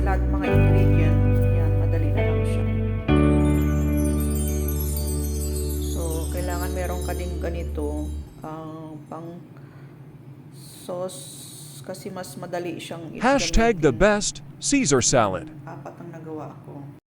kasi lahat mga ingredient. Yan, madali na lang siya. So, kailangan meron ka din ganito, pang sauce, kasi mas madali siyang Hashtag the gamitin. best Caesar salad. 4 ang nagawa ko.